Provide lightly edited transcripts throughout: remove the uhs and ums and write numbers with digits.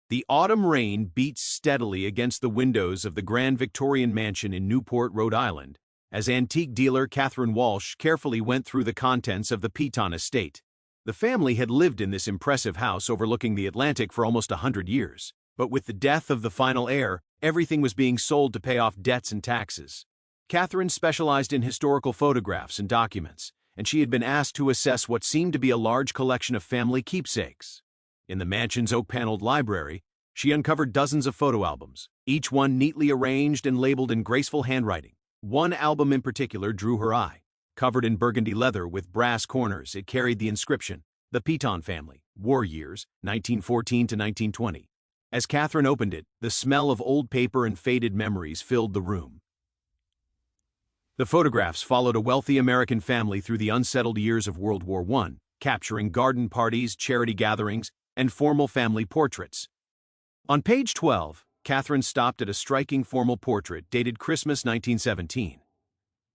The autumn rain beat steadily against the windows of the grand Victorian mansion in Newport, Rhode Island, as antique dealer Catherine Walsh carefully went through the contents of the Piton estate. The family had lived in this impressive house overlooking the Atlantic for almost 100 years, but with the death of the final heir, everything was being sold to pay off debts and taxes. Catherine specialized in historical photographs and documents, and she had been asked to assess what seemed to be a large collection of family keepsakes. In the mansion's oak-paneled library, she uncovered dozens of photo albums, each one neatly arranged and labeled in graceful handwriting. One album in particular drew her eye. Covered in burgundy leather with brass corners, it carried the inscription, "The Piton Family, War Years, 1914 to 1920. As Catherine opened it, the smell of old paper and faded memories filled the room. The photographs followed a wealthy American family through the unsettled years of World War I, capturing garden parties, charity gatherings, and formal family portraits. On page 12, Catherine stopped at a striking formal portrait dated Christmas 1917.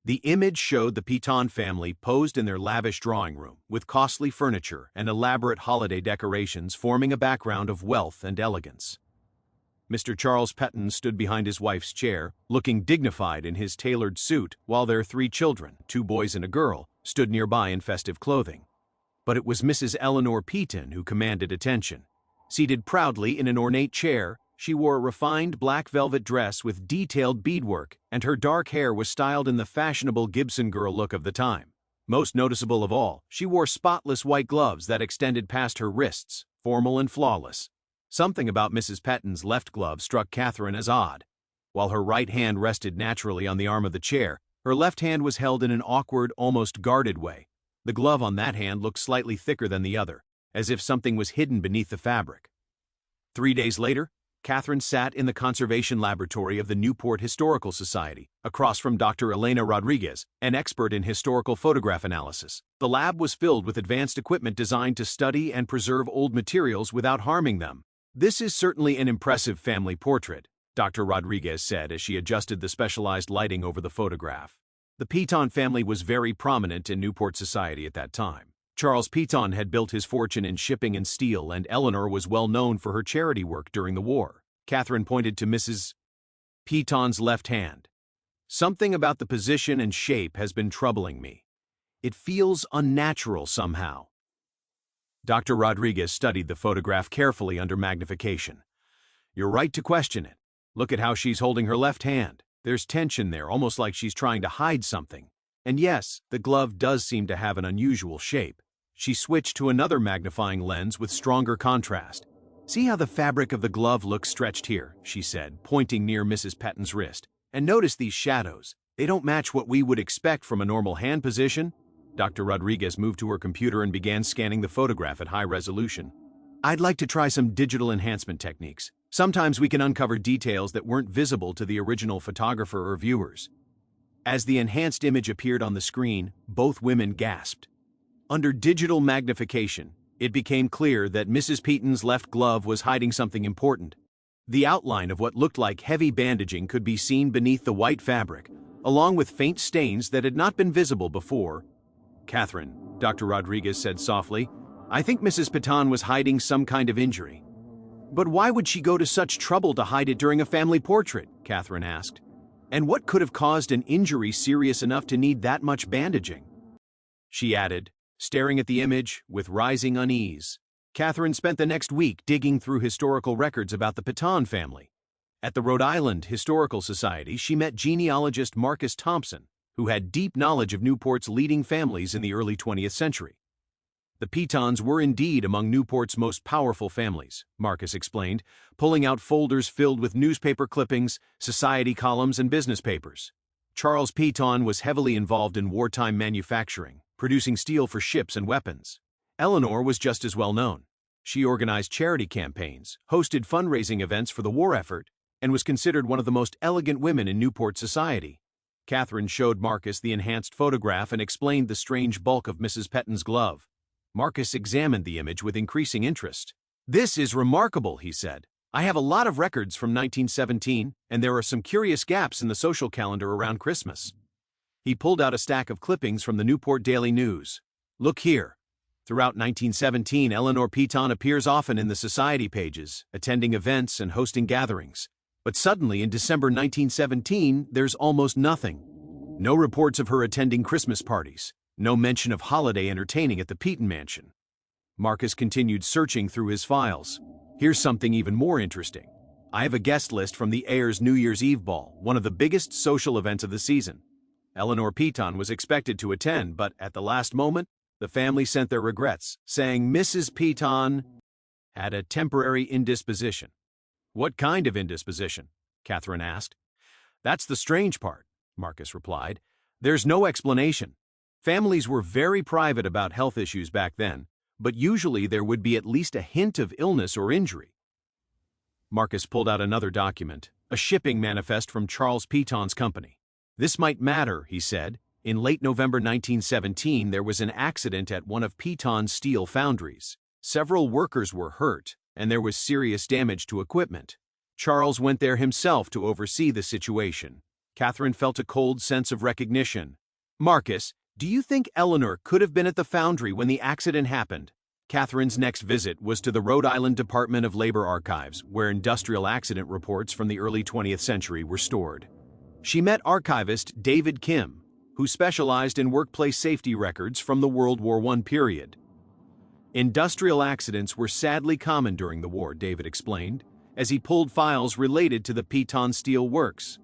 The image showed the Piton family posed in their lavish drawing room, with costly furniture and elaborate holiday decorations forming a background of wealth and elegance. Mr. Charles Petton stood behind his wife's chair, looking dignified in his tailored suit, while their 3 children, 2 boys and a girl, stood nearby in festive clothing. But it was Mrs. Eleanor Piton who commanded attention. Seated proudly in an ornate chair, she wore a refined black velvet dress with detailed beadwork, and her dark hair was styled in the fashionable Gibson girl look of the time. Most noticeable of all, she wore spotless white gloves that extended past her wrists, formal and flawless. Something about Mrs. Petton's left glove struck Catherine as odd. While her right hand rested naturally on the arm of the chair, her left hand was held in an awkward, almost guarded way. The glove on that hand looked slightly thicker than the other, as if something was hidden beneath the fabric. 3 days later, Catherine sat in the conservation laboratory of the Newport Historical Society, across from Dr. Elena Rodriguez, an expert in historical photograph analysis. The lab was filled with advanced equipment designed to study and preserve old materials without harming them. "This is certainly an impressive family portrait," Dr. Rodriguez said as she adjusted the specialized lighting over the photograph. The Piton family was very prominent in Newport society at that time. Charles Piton had built his fortune in shipping and steel, and Eleanor was well known for her charity work during the war. Catherine pointed to Mrs. Piton's left hand. "Something about the position and shape has been troubling me. It feels unnatural somehow." Dr. Rodriguez studied the photograph carefully under magnification. "You're right to question it. Look at how she's holding her left hand. There's tension there, almost like she's trying to hide something. And yes, the glove does seem to have an unusual shape." She switched to another magnifying lens with stronger contrast. "See how the fabric of the glove looks stretched here," she said, pointing near Mrs. Petton's wrist. "And notice these shadows. They don't match what we would expect from a normal hand position." Dr. Rodriguez moved to her computer and began scanning the photograph at high resolution. "I'd like to try some digital enhancement techniques. Sometimes we can uncover details that weren't visible to the original photographer or viewers." As the enhanced image appeared on the screen, both women gasped. Under digital magnification, it became clear that Mrs. Piton's left glove was hiding something important. The outline of what looked like heavy bandaging could be seen beneath the white fabric, along with faint stains that had not been visible before. "Catherine," Dr. Rodriguez said softly, "I think Mrs. Piton was hiding some kind of injury." "But why would she go to such trouble to hide it during a family portrait?" Catherine asked. "And what could have caused an injury serious enough to need that much bandaging?" She added, staring at the image with rising unease. Catherine spent the next week digging through historical records about the Piton family. At the Rhode Island Historical Society, she met genealogist Marcus Thompson, who had deep knowledge of Newport's leading families in the early 20th century. "The Pitons were indeed among Newport's most powerful families," Marcus explained, pulling out folders filled with newspaper clippings, society columns, and business papers. Charles Piton was heavily involved in wartime manufacturing, producing steel for ships and weapons. Eleanor was just as well known. She organized charity campaigns, hosted fundraising events for the war effort, and was considered one of the most elegant women in Newport society. Catherine showed Marcus the enhanced photograph and explained the strange bulk of Mrs. Petton's glove. Marcus examined the image with increasing interest. "This is remarkable," he said. "I have a lot of records from 1917, and there are some curious gaps in the social calendar around Christmas." He pulled out a stack of clippings from the Newport Daily News. "Look here." Throughout 1917, Eleanor Piton appears often in the society pages, attending events and hosting gatherings. But suddenly, in December 1917, there's almost nothing. No reports of her attending Christmas parties, no mention of holiday entertaining at the Piton mansion. Marcus continued searching through his files. Here's something even more interesting. I have a guest list from the Ayers New Year's Eve ball, one of the biggest social events of the season. Eleanor Piton was expected to attend, but at the last moment, the family sent their regrets, saying Mrs. Piton had a temporary indisposition. What kind of indisposition? Catherine asked. That's the strange part, Marcus replied. There's no explanation. Families were very private about health issues back then, but usually there would be at least a hint of illness or injury. Marcus pulled out another document, a shipping manifest from Charles Piton's company. This might matter, he said. In late November 1917, there was an accident at one of Piton's steel foundries. Several workers were hurt, and there was serious damage to equipment. Charles went there himself to oversee the situation. Catherine felt a cold sense of recognition. Marcus, do you think Eleanor could have been at the foundry when the accident happened? Catherine's next visit was to the Rhode Island Department of Labor Archives, where industrial accident reports from the early 20th century were stored. She met archivist David Kim, who specialized in workplace safety records from the World War I period. Industrial accidents were sadly common during the war, David explained, as he pulled files related to the Piton Steel Works.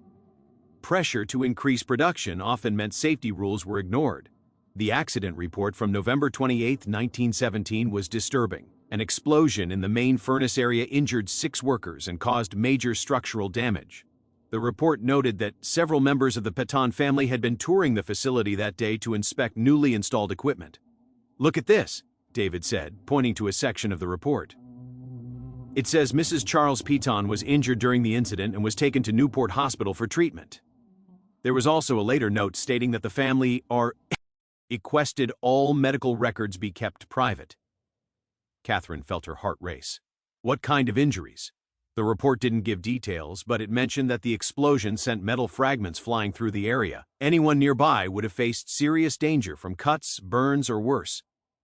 Pressure to increase production often meant safety rules were ignored. The accident report from November 28, 1917 was disturbing. An explosion in the main furnace area injured 6 workers and caused major structural damage. The report noted that several members of the Piton family had been touring the facility that day to inspect newly installed equipment. Look at this, David said, pointing to a section of the report. It says Mrs. Charles Piton was injured during the incident and was taken to Newport Hospital for treatment. There was also a later note stating that the family requested all medical records be kept private. Catherine felt her heart race. What kind of injuries? The report didn't give details, but it mentioned that the explosion sent metal fragments flying through the area. Anyone nearby would have faced serious danger from cuts, burns, or worse.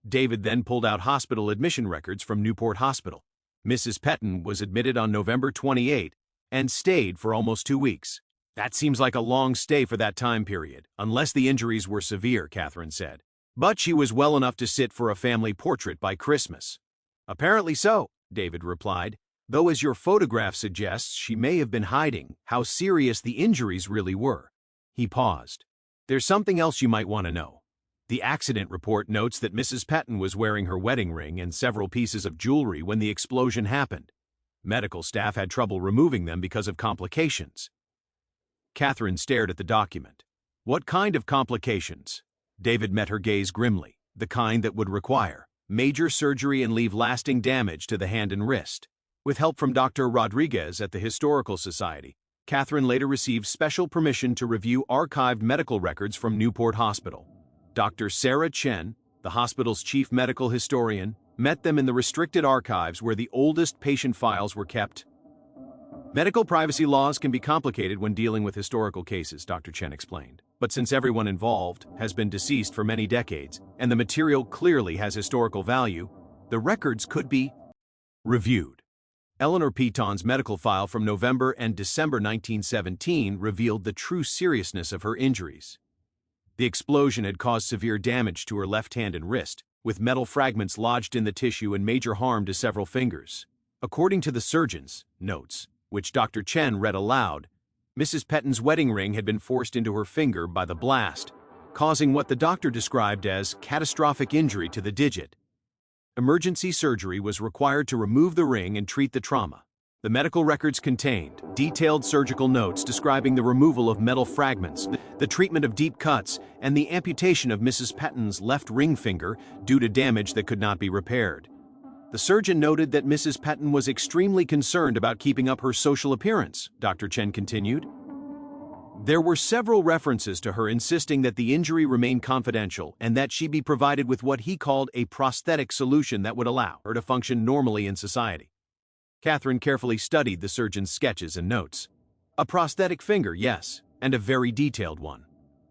David then pulled out hospital admission records from Newport Hospital. Mrs. Piton was admitted on November 28 and stayed for almost 2 weeks. That seems like a long stay for that time period, unless the injuries were severe, Catherine said. But she was well enough to sit for a family portrait by Christmas. Apparently so, David replied. Though as your photograph suggests, she may have been hiding how serious the injuries really were. He paused. There's something else you might want to know. The accident report notes that Mrs. Piton was wearing her wedding ring and several pieces of jewelry when the explosion happened. Medical staff had trouble removing them because of complications. Catherine stared at the document. What kind of complications? David met her gaze grimly. The kind that would require major surgery and leave lasting damage to the hand and wrist. With help from Dr. Rodriguez at the Historical Society, Catherine later received special permission to review archived medical records from Newport Hospital. Dr. Sarah Chen, the hospital's chief medical historian, met them in the restricted archives where the oldest patient files were kept. Medical privacy laws can be complicated when dealing with historical cases, Dr. Chen explained. But since everyone involved has been deceased for many decades, and the material clearly has historical value, the records could be reviewed. Eleanor Piton's medical file from November and December 1917 revealed the true seriousness of her injuries. The explosion had caused severe damage to her left hand and wrist, with metal fragments lodged in the tissue and major harm to several fingers. According to the surgeon's notes, which Dr. Chen read aloud, Mrs. Piton's wedding ring had been forced into her finger by the blast, causing what the doctor described as catastrophic injury to the digit. Emergency surgery was required to remove the ring and treat the trauma. The medical records contained detailed surgical notes describing the removal of metal fragments, the treatment of deep cuts, and the amputation of Mrs. Piton's left ring finger due to damage that could not be repaired. The surgeon noted that Mrs. Piton was extremely concerned about keeping up her social appearance, Dr. Chen continued. There were several references to her insisting that the injury remain confidential and that she be provided with what he called a prosthetic solution that would allow her to function normally in society. Catherine carefully studied the surgeon's sketches and notes. A prosthetic finger, yes, and a very detailed one.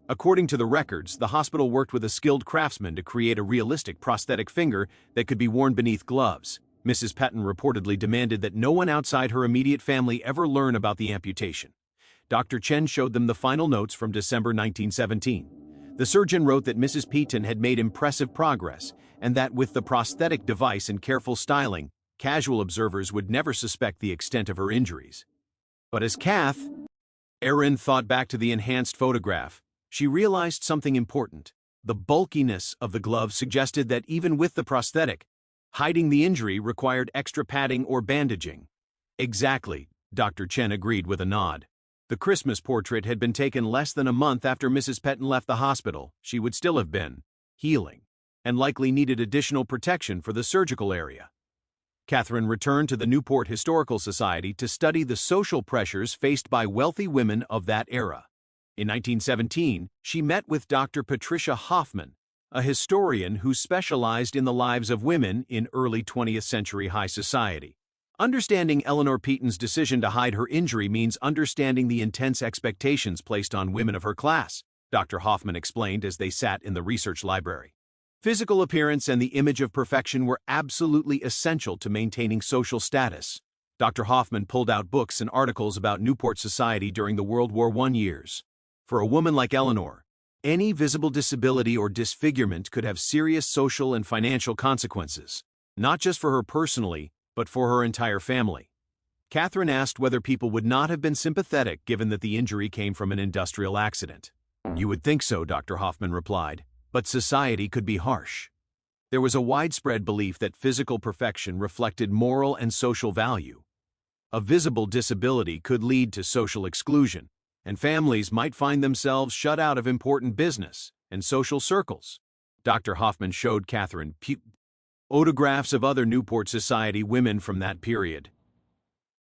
According to the records, the hospital worked with a skilled craftsman to create a realistic prosthetic finger that could be worn beneath gloves. Mrs. Patton reportedly demanded that no one outside her immediate family ever learn about the amputation. Dr. Chen showed them the final notes from December 1917. The surgeon wrote that Mrs. Patton had made impressive progress, and that with the prosthetic device and careful styling, casual observers would never suspect the extent of her injuries. But as Erin thought back to the enhanced photograph, she realized something important. The bulkiness of the glove suggested that even with the prosthetic, hiding the injury required extra padding or bandaging. Exactly, Dr. Chen agreed with a nod. The Christmas portrait had been taken less than a month after Mrs. Patton left the hospital. She would still have been healing, and likely needed additional protection for the surgical area. Catherine returned to the Newport Historical Society to study the social pressures faced by wealthy women of that era. In 1917, she met with Dr. Patricia Hoffman, a historian who specialized in the lives of women in early 20th century high society. Understanding Eleanor Patton's decision to hide her injury means understanding the intense expectations placed on women of her class, Dr. Hoffman explained as they sat in the research library. Physical appearance and the image of perfection were absolutely essential to maintaining social status. Dr. Hoffman pulled out books and articles about Newport society during the World War I years. For a woman like Eleanor, any visible disability or disfigurement could have serious social and financial consequences, not just for her personally, but for her entire family. Catherine asked whether people would not have been sympathetic given that the injury came from an industrial accident. "You would think so," Dr. Hoffman replied, "but society could be harsh." There was a widespread belief that physical perfection reflected moral and social value. A visible disability could lead to social exclusion, and families might find themselves shut out of important business and social circles. Dr. Hoffman showed Catherine photographs of other Newport society women from that period.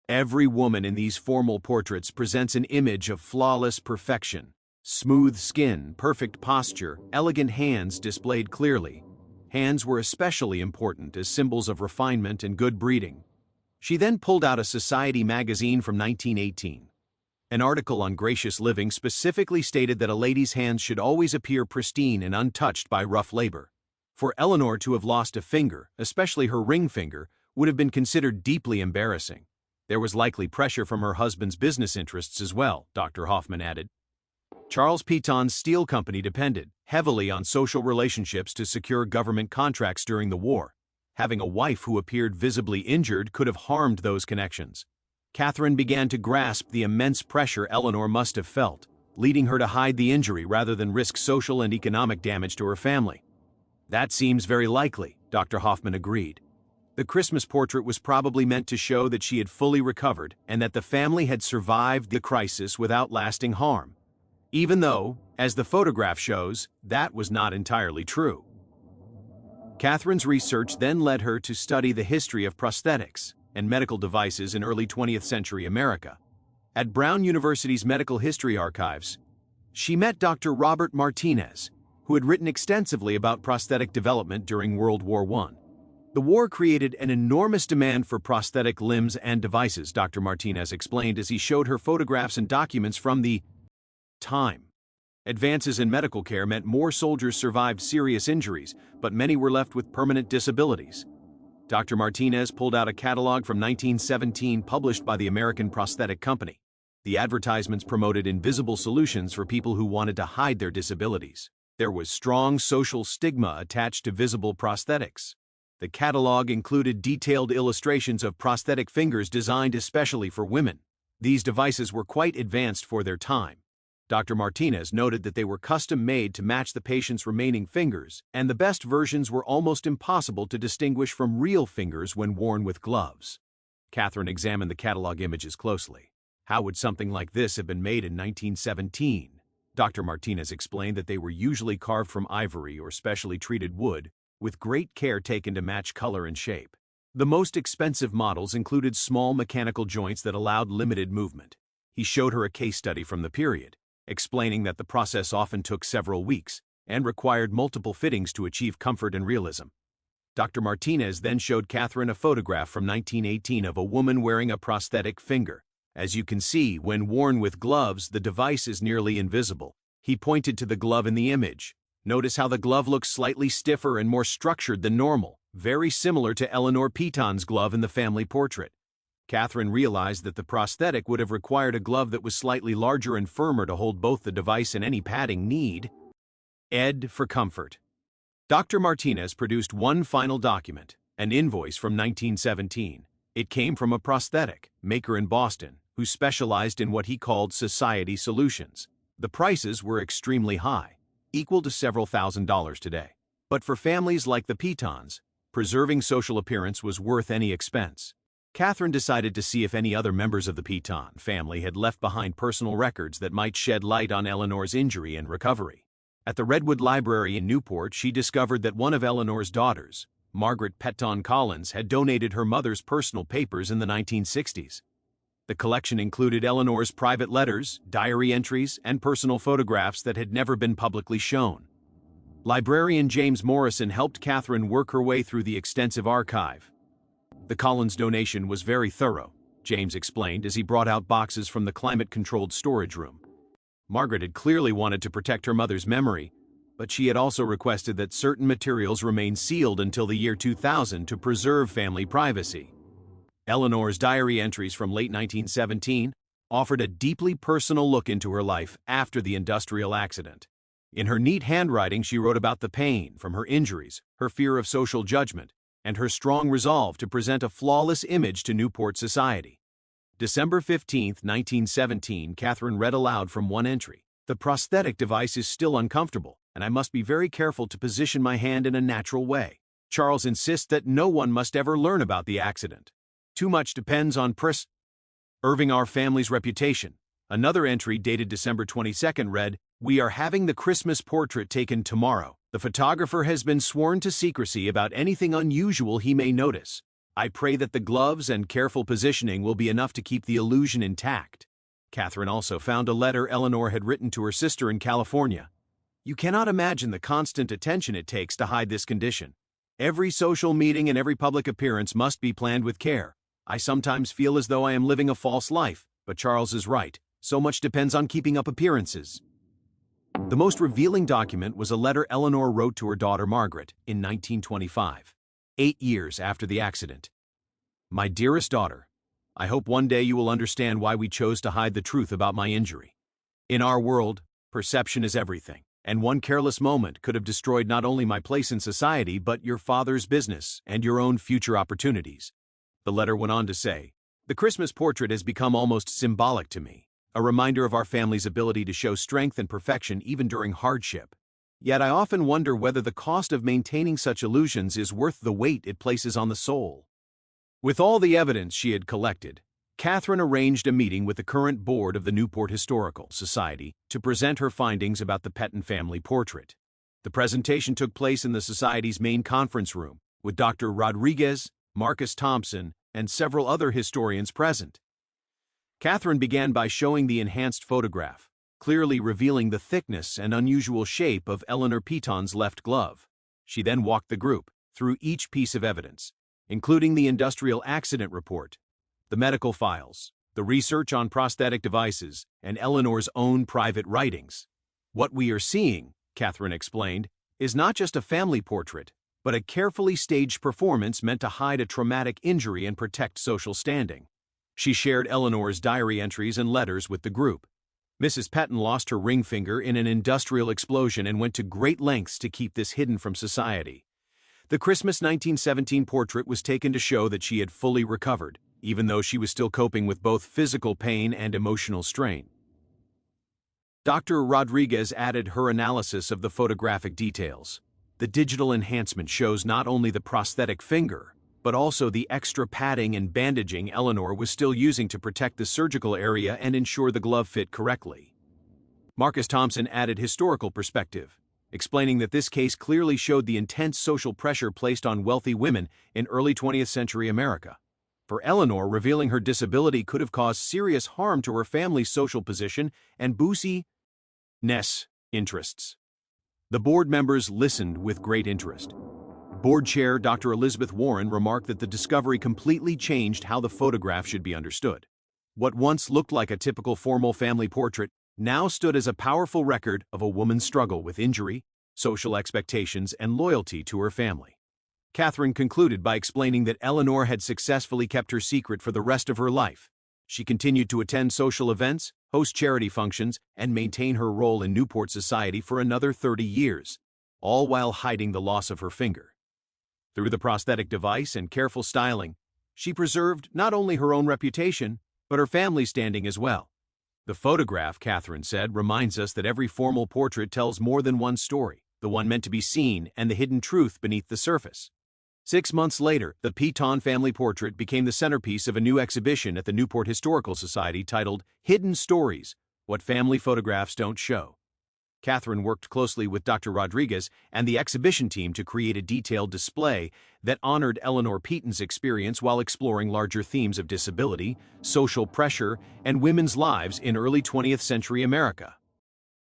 Every woman in these formal portraits presents an image of flawless perfection. Smooth skin, perfect posture, elegant hands displayed clearly. Hands were especially important as symbols of refinement and good breeding. She then pulled out a society magazine from 1918. An article on gracious living specifically stated that a lady's hands should always appear pristine and untouched by rough labor. For Eleanor to have lost a finger, especially her ring finger, would have been considered deeply embarrassing. There was likely pressure from her husband's business interests as well, Dr. Hoffman added. Charles Patton's steel company depended heavily on social relationships to secure government contracts during the war. Having a wife who appeared visibly injured could have harmed those connections. Catherine began to grasp the immense pressure Eleanor must have felt, leading her to hide the injury rather than risk social and economic damage to her family. "That seems very likely," Dr. Hoffman agreed. The Christmas portrait was probably meant to show that she had fully recovered and that the family had survived the crisis without lasting harm. Even though, as the photograph shows, that was not entirely true. Catherine's research then led her to study the history of prosthetics and medical devices in early 20th century America. At Brown University's Medical History Archives, she met Dr. Robert Martinez, who had written extensively about prosthetic development during World War I. The war created an enormous demand for prosthetic limbs and devices, Dr. Martinez explained as he showed her photographs and documents from the time. Advances in medical care meant more soldiers survived serious injuries, but many were left with permanent disabilities. Dr. Martinez pulled out a catalog from 1917 published by the American Prosthetic Company. The advertisements promoted invisible solutions for people who wanted to hide their disabilities. There was strong social stigma attached to visible prosthetics. The catalog included detailed illustrations of prosthetic fingers designed especially for women. These devices were quite advanced for their time. Dr. Martinez noted that they were custom-made to match the patient's remaining fingers, and the best versions were almost impossible to distinguish from real fingers when worn with gloves. Catherine examined the catalog images closely. How would something like this have been made in 1917? Dr. Martinez explained that they were usually carved from ivory or specially treated wood, with great care taken to match color and shape. The most expensive models included small mechanical joints that allowed limited movement. He showed her a case study from the period, explaining that the process often took several weeks and required multiple fittings to achieve comfort and realism. Dr. Martinez then showed Catherine a photograph from 1918 of a woman wearing a prosthetic finger. As you can see, when worn with gloves, the device is nearly invisible, He pointed to the glove in the image. "Notice how the glove looks slightly stiffer and more structured than normal, very similar to Eleanor Piton's glove in the family portrait." Catherine realized that the prosthetic would have required a glove that was slightly larger and firmer to hold both the device and any padding need. Ed for comfort. Dr. Martinez produced one final document, an invoice from 1917. It came from a prosthetic maker in Boston who specialized in what he called society solutions. The prices were extremely high, equal to several $1,000s today. But for families like the Pitons, preserving social appearance was worth any expense. Catherine decided to see if any other members of the Piton family had left behind personal records that might shed light on Eleanor's injury and recovery. At the Redwood Library in Newport, she discovered that one of Eleanor's daughters, Margaret Petton Collins, had donated her mother's personal papers in the 1960s. The collection included Eleanor's private letters, diary entries, and personal photographs that had never been publicly shown. Librarian James Morrison helped Catherine work her way through the extensive archive. "The Collins donation was very thorough," James explained as he brought out boxes from the climate-controlled storage room. Margaret had clearly wanted to protect her mother's memory, but she had also requested that certain materials remain sealed until the year 2000 to preserve family privacy. Eleanor's diary entries from late 1917 offered a deeply personal look into her life after the industrial accident. In her neat handwriting, she wrote about the pain from her injuries, her fear of social judgment, and her strong resolve to present a flawless image to Newport society. December 15, 1917, Catherine read aloud from one entry. "The prosthetic device is still uncomfortable, and I must be very careful to position my hand in a natural way. Charles insists that no one must ever learn about the accident. Too much depends on preserving our family's reputation." Another entry dated December 22 read, "We are having the Christmas portrait taken tomorrow. The photographer has been sworn to secrecy about anything unusual he may notice. I pray that the gloves and careful positioning will be enough to keep the illusion intact." Catherine also found a letter Eleanor had written to her sister in California. "You cannot imagine the constant attention it takes to hide this condition. Every social meeting and every public appearance must be planned with care. I sometimes feel as though I am living a false life, but Charles is right. So much depends on keeping up appearances." The most revealing document was a letter Eleanor wrote to her daughter Margaret in 1925, 8 years after the accident. "My dearest daughter, I hope one day you will understand why we chose to hide the truth about my injury. In our world, perception is everything, and one careless moment could have destroyed not only my place in society but your father's business and your own future opportunities." The letter went on to say, "The Christmas portrait has become almost symbolic to me, a reminder of our family's ability to show strength and perfection even during hardship. Yet I often wonder whether the cost of maintaining such illusions is worth the weight it places on the soul." With all the evidence she had collected, Catherine arranged a meeting with the current board of the Newport Historical Society to present her findings about the Petton family portrait. The presentation took place in the Society's main conference room, with Dr. Rodriguez, Marcus Thompson, and several other historians present. Catherine began by showing the enhanced photograph, clearly revealing the thickness and unusual shape of Eleanor Piton's left glove. She then walked the group through each piece of evidence, including the industrial accident report, the medical files, the research on prosthetic devices, and Eleanor's own private writings. "What we are seeing," Catherine explained, "is not just a family portrait, but a carefully staged performance meant to hide a traumatic injury and protect social standing." She shared Eleanor's diary entries and letters with the group. Mrs. Petton lost her ring finger in an industrial explosion and went to great lengths to keep this hidden from society. The Christmas 1917 portrait was taken to show that she had fully recovered, even though she was still coping with both physical pain and emotional strain. Dr. Rodriguez added her analysis of the photographic details. The digital enhancement shows not only the prosthetic finger, but also the extra padding and bandaging Eleanor was still using to protect the surgical area and ensure the glove fit correctly. Marcus Thompson added historical perspective, explaining that this case clearly showed the intense social pressure placed on wealthy women in early 20th century America. For Eleanor, revealing her disability could have caused serious harm to her family's social position and business interests. The board members listened with great interest. Board Chair Dr. Elizabeth Warren remarked that the discovery completely changed how the photograph should be understood. What once looked like a typical formal family portrait now stood as a powerful record of a woman's struggle with injury, social expectations, and loyalty to her family. Catherine concluded by explaining that Eleanor had successfully kept her secret for the rest of her life. She continued to attend social events, host charity functions, and maintain her role in Newport society for another 30 years, all while hiding the loss of her finger. Through the prosthetic device and careful styling, she preserved not only her own reputation, but her family's standing as well. The photograph, Catherine said, reminds us that every formal portrait tells more than one story, the one meant to be seen and the hidden truth beneath the surface. 6 months later, the Piton family portrait became the centerpiece of a new exhibition at the Newport Historical Society titled Hidden Stories: What Family Photographs Don't Show. Catherine worked closely with Dr. Rodriguez and the exhibition team to create a detailed display that honored Eleanor Piton's experience while exploring larger themes of disability, social pressure, and women's lives in early 20th century America.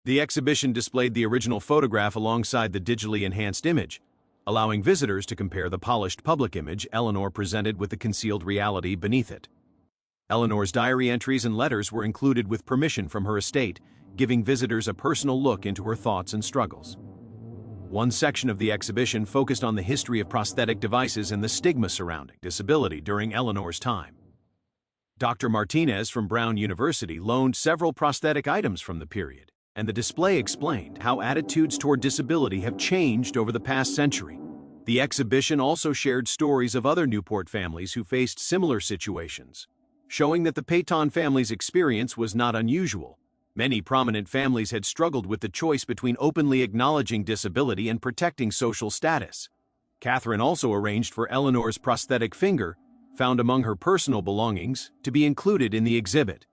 The exhibition displayed the original photograph alongside the digitally enhanced image, allowing visitors to compare the polished public image Eleanor presented with the concealed reality beneath it. Eleanor's diary entries and letters were included with permission from her estate, giving visitors a personal look into her thoughts and struggles. One section of the exhibition focused on the history of prosthetic devices and the stigma surrounding disability during Eleanor's time. Dr. Martinez from Brown University loaned several prosthetic items from the period, and the display explained how attitudes toward disability have changed over the past century. The exhibition also shared stories of other Newport families who faced similar situations, showing that the Piton family's experience was not unusual. Many prominent families had struggled with the choice between openly acknowledging disability and protecting social status. Catherine also arranged for Eleanor's prosthetic finger, found among her personal belongings, to be included in the exhibit.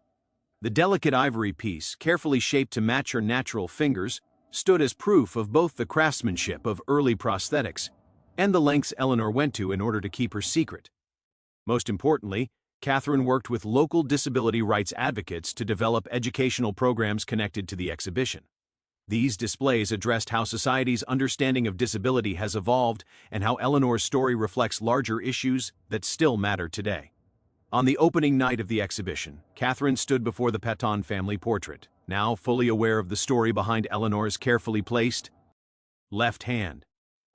The delicate ivory piece, carefully shaped to match her natural fingers, stood as proof of both the craftsmanship of early prosthetics and the lengths Eleanor went to in order to keep her secret. Most importantly, Catherine worked with local disability rights advocates to develop educational programs connected to the exhibition. These displays addressed how society's understanding of disability has evolved and how Eleanor's story reflects larger issues that still matter today. On the opening night of the exhibition, Catherine stood before the Piton family portrait, now fully aware of the story behind Eleanor's carefully placed left hand.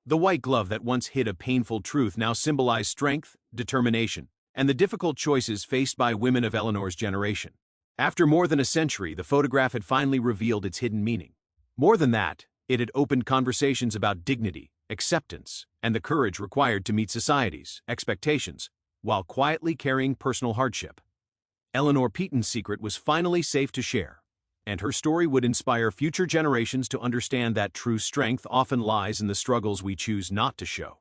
The white glove that once hid a painful truth now symbolized strength, determination, and the difficult choices faced by women of Eleanor's generation. After more than a century, the photograph had finally revealed its hidden meaning. More than that, it had opened conversations about dignity, acceptance, and the courage required to meet society's expectations, while quietly carrying personal hardship. Eleanor Piton's secret was finally safe to share, and her story would inspire future generations to understand that true strength often lies in the struggles we choose not to show.